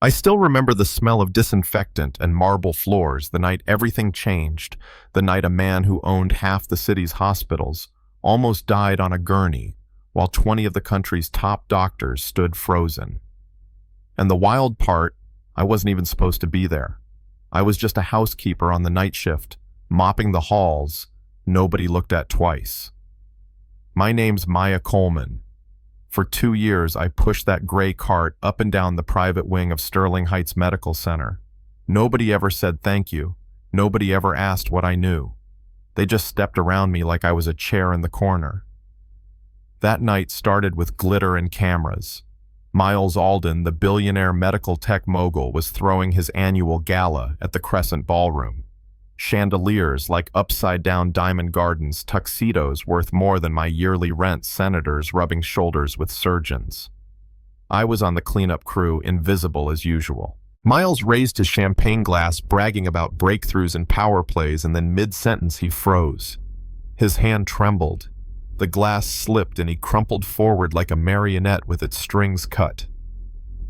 I still remember the smell of disinfectant and marble floors the night everything changed, the night a man who owned half the city's hospitals almost died on a gurney, while 20 of the country's top doctors stood frozen. And the wild part, I wasn't even supposed to be there. I was just a housekeeper on the night shift, mopping the halls nobody looked at twice. My name's Maya Coleman. For 2 years, I pushed that gray cart up and down the private wing of Sterling Heights Medical Center. Nobody ever said thank you. Nobody ever asked what I knew. They just stepped around me like I was a chair in the corner. That night started with glitter and cameras. Miles Alden, the billionaire medical tech mogul, was throwing his annual gala at the Crescent Ballroom. Chandeliers like upside-down diamond gardens, tuxedos worth more than my yearly rent, senators rubbing shoulders with surgeons. I was on the cleanup crew, invisible as usual. Miles raised his champagne glass, bragging about breakthroughs and power plays, and then mid-sentence he froze. His hand trembled. The glass slipped and he crumpled forward like a marionette with its strings cut.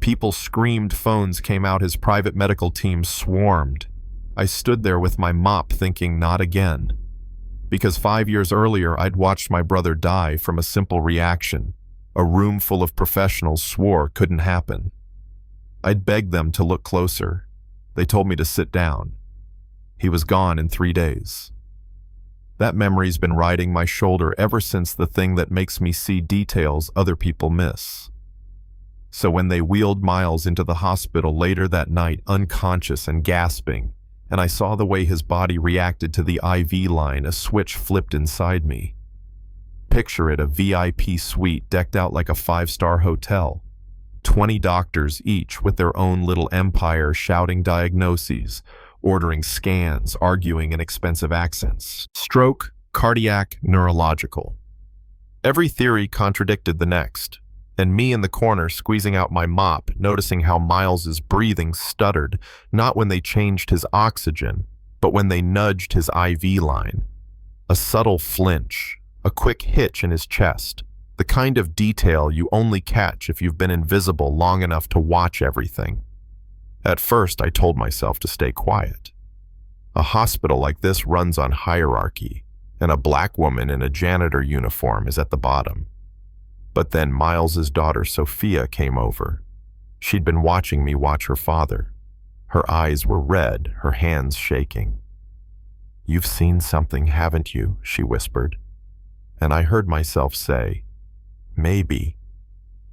People screamed, phones came out, his private medical team swarmed. I stood there with my mop thinking, not again. Because 5 years earlier, I'd watched my brother die from a simple reaction. A room full of professionals swore couldn't happen. I'd begged them to look closer. They told me to sit down. He was gone in 3 days. That memory's been riding my shoulder ever since, the thing that makes me see details other people miss. So when they wheeled Miles into the hospital later that night, unconscious and gasping, and I saw the way his body reacted to the IV line, a switch flipped inside me. Picture it, a VIP suite decked out like a 5-star hotel. 20 doctors each with their own little empire, shouting diagnoses, ordering scans, arguing in expensive accents. Stroke, cardiac, neurological. Every theory contradicted the next. And me in the corner squeezing out my mop, noticing how Miles's breathing stuttered, not when they changed his oxygen, but when they nudged his IV line. A subtle flinch, a quick hitch in his chest, the kind of detail you only catch if you've been invisible long enough to watch everything. At first, I told myself to stay quiet. A hospital like this runs on hierarchy, and a black woman in a janitor uniform is at the bottom. But then Miles's daughter Sophia came over. She'd been watching me watch her father. Her eyes were red, her hands shaking. "You've seen something, haven't you?" she whispered. And I heard myself say, "Maybe,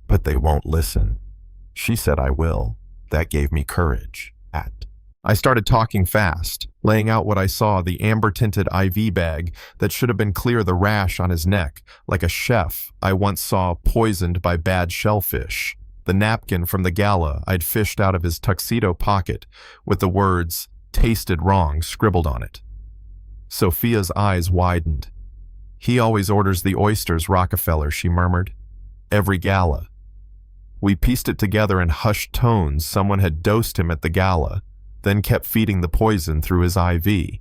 but they won't listen." She said I will. That gave me courage. I started talking fast, laying out what I saw, the amber-tinted IV bag that should have been clear, the rash on his neck, like a chef I once saw poisoned by bad shellfish, the napkin from the gala I'd fished out of his tuxedo pocket with the words, "tasted wrong," scribbled on it. Sophia's eyes widened. "He always orders the oysters, Rockefeller," she murmured. "Every gala." We pieced it together in hushed tones. Someone had dosed him at the gala, then kept feeding the poison through his IV.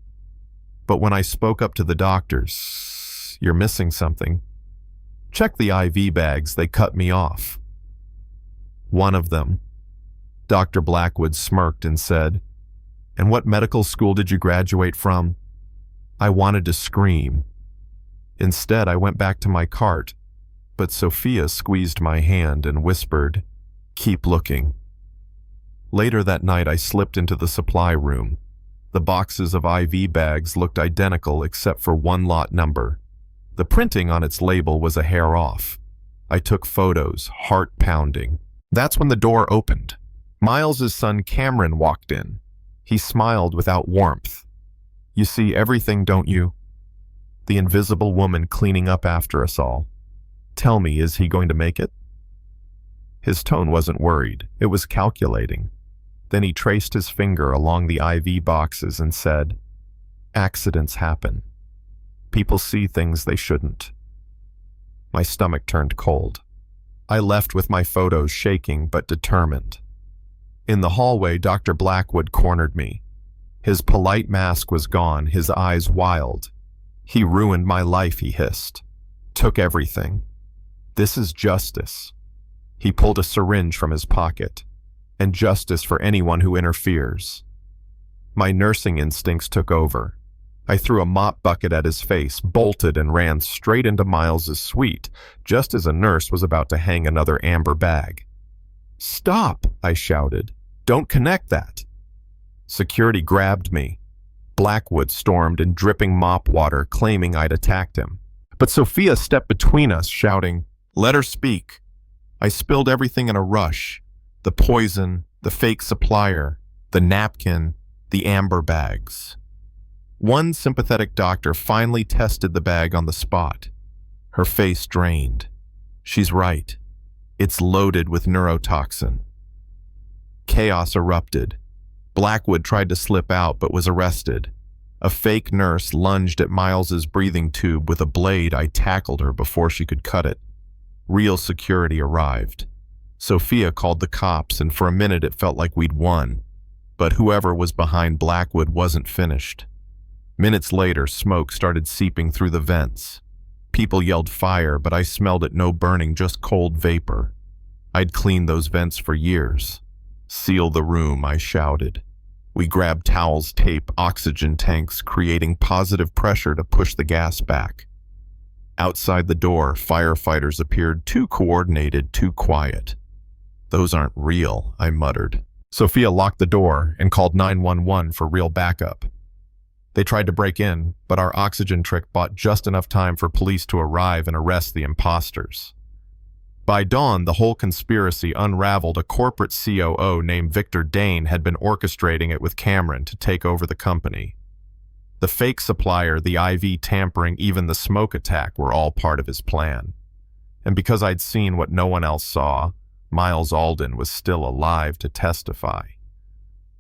But when I spoke up to the doctors, "You're missing something. Check the IV bags," they cut me off. One of them. Dr. Blackwood smirked and said, "And what medical school did you graduate from?" I wanted to scream. Instead, I went back to my cart, but Sophia squeezed my hand and whispered, "Keep looking." Later that night, I slipped into the supply room. The boxes of IV bags looked identical except for one lot number. The printing on its label was a hair off. I took photos, heart pounding. That's when the door opened. Miles's son Cameron walked in. He smiled without warmth. "You see everything, don't you?" The invisible woman cleaning up after us all. "Tell me, is he going to make it?" His tone wasn't worried. It was calculating. Then he traced his finger along the IV boxes and said, "Accidents happen. People see things they shouldn't." My stomach turned cold. I left with my photos shaking but determined. In the hallway, Dr. Blackwood cornered me. His polite mask was gone, his eyes wild. "He ruined my life," he hissed. "Took everything. This is justice." He pulled a syringe from his pocket. and justice for anyone who interferes. My nursing instincts took over. I threw a mop bucket at his face, bolted, and ran straight into Miles's suite, just as a nurse was about to hang another amber bag. "Stop!" I shouted. "Don't connect that!" Security grabbed me. Blackwood stormed in dripping mop water, claiming I'd attacked him. But Sophia stepped between us, shouting, "Let her speak." I spilled everything in a rush. The poison, the fake supplier, the napkin, the amber bags. One sympathetic doctor finally tested the bag on the spot. Her face drained. "She's right. It's loaded with neurotoxin." Chaos erupted. Blackwood tried to slip out but was arrested. A fake nurse lunged at Miles's breathing tube with a blade. I tackled her before she could cut it. Real security arrived. Sophia called the cops, and for a minute it felt like we'd won. But whoever was behind Blackwood wasn't finished. Minutes later, smoke started seeping through the vents. People yelled fire, but I smelled it no burning, just cold vapor. I'd cleaned those vents for years. "Seal the room," I shouted. We grabbed towels, tape, oxygen tanks, creating positive pressure to push the gas back. Outside the door, firefighters appeared, too coordinated, too quiet. "Those aren't real," I muttered. Sophia locked the door and called 911 for real backup. They tried to break in, but our oxygen trick bought just enough time for police to arrive and arrest the imposters. By dawn, the whole conspiracy unraveled. A corporate COO named Victor Dane had been orchestrating it with Cameron to take over the company. The fake supplier, the IV tampering, even the smoke attack were all part of his plan. And because I'd seen what no one else saw, Miles Alden was still alive to testify.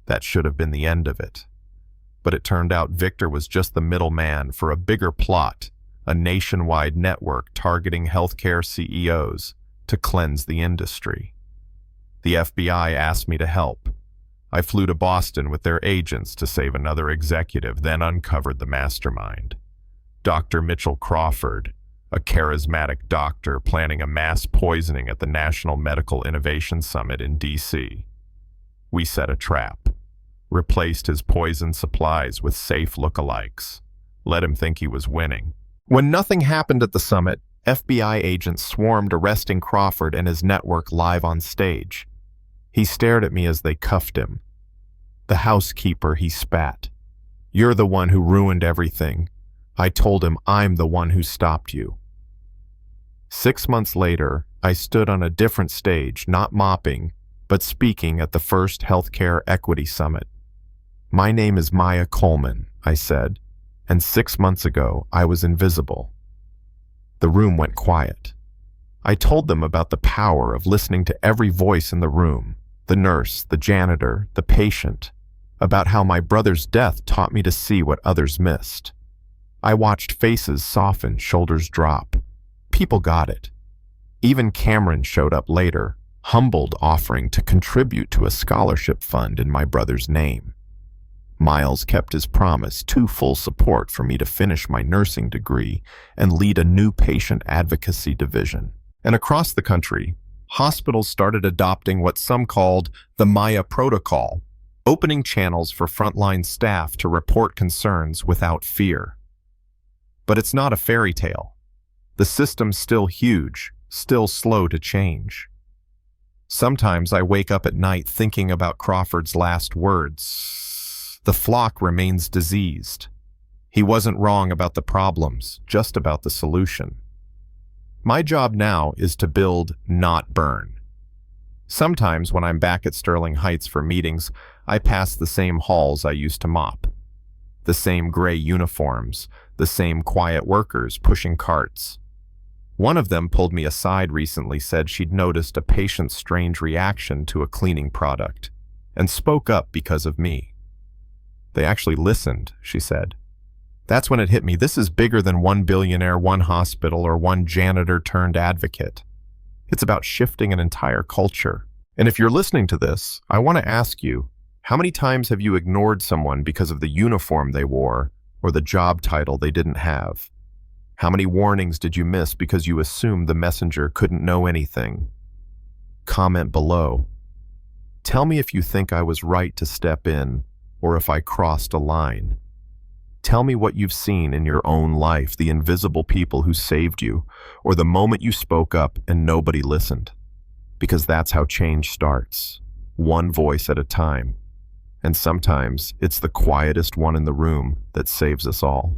That should have been the end of it. But it turned out Victor was just the middleman for a bigger plot, a nationwide network targeting healthcare CEOs to cleanse the industry. The FBI asked me to help. I flew to Boston with their agents to save another executive, then uncovered the mastermind. Dr. Mitchell Crawford, a charismatic doctor planning a mass poisoning at the National Medical Innovation Summit in D.C. We set a trap. Replaced his poison supplies with safe lookalikes. Let him think he was winning. When nothing happened at the summit, FBI agents swarmed, arresting Crawford and his network live on stage. He stared at me as they cuffed him. "The housekeeper," he spat. "You're the one who ruined everything." I told him, "I'm the one who stopped you." 6 months later, I stood on a different stage, not mopping, but speaking at the first Healthcare Equity Summit. "My name is Maya Coleman," I said, "and 6 months ago I was invisible." The room went quiet. I told them about the power of listening to every voice in the room, the nurse, the janitor, the patient, about how my brother's death taught me to see what others missed. I watched faces soften, shoulders drop. People got it. Even Cameron showed up later, humbled, offering to contribute to a scholarship fund in my brother's name. Miles kept his promise, too full support for me to finish my nursing degree and lead a new patient advocacy division. And across the country, hospitals started adopting what some called the Maya Protocol, opening channels for frontline staff to report concerns without fear. But it's not a fairy tale. The system's still huge, still slow to change. Sometimes I wake up at night thinking about Crawford's last words. "The flock remains diseased." He wasn't wrong about the problems, just about the solution. My job now is to build, not burn. Sometimes when I'm back at Sterling Heights for meetings, I pass the same halls I used to mop. The same gray uniforms, the same quiet workers pushing carts. One of them pulled me aside recently, said she'd noticed a patient's strange reaction to a cleaning product, and spoke up because of me. "They actually listened," she said. That's when it hit me. This is bigger than one billionaire, one hospital, or one janitor turned advocate. It's about shifting an entire culture. And if you're listening to this, I want to ask you, how many times have you ignored someone because of the uniform they wore or the job title they didn't have? How many warnings did you miss because you assumed the messenger couldn't know anything? Comment below. Tell me if you think I was right to step in, or if I crossed a line. Tell me what you've seen in your own life, the invisible people who saved you, or the moment you spoke up and nobody listened. Because that's how change starts, one voice at a time. And sometimes it's the quietest one in the room that saves us all.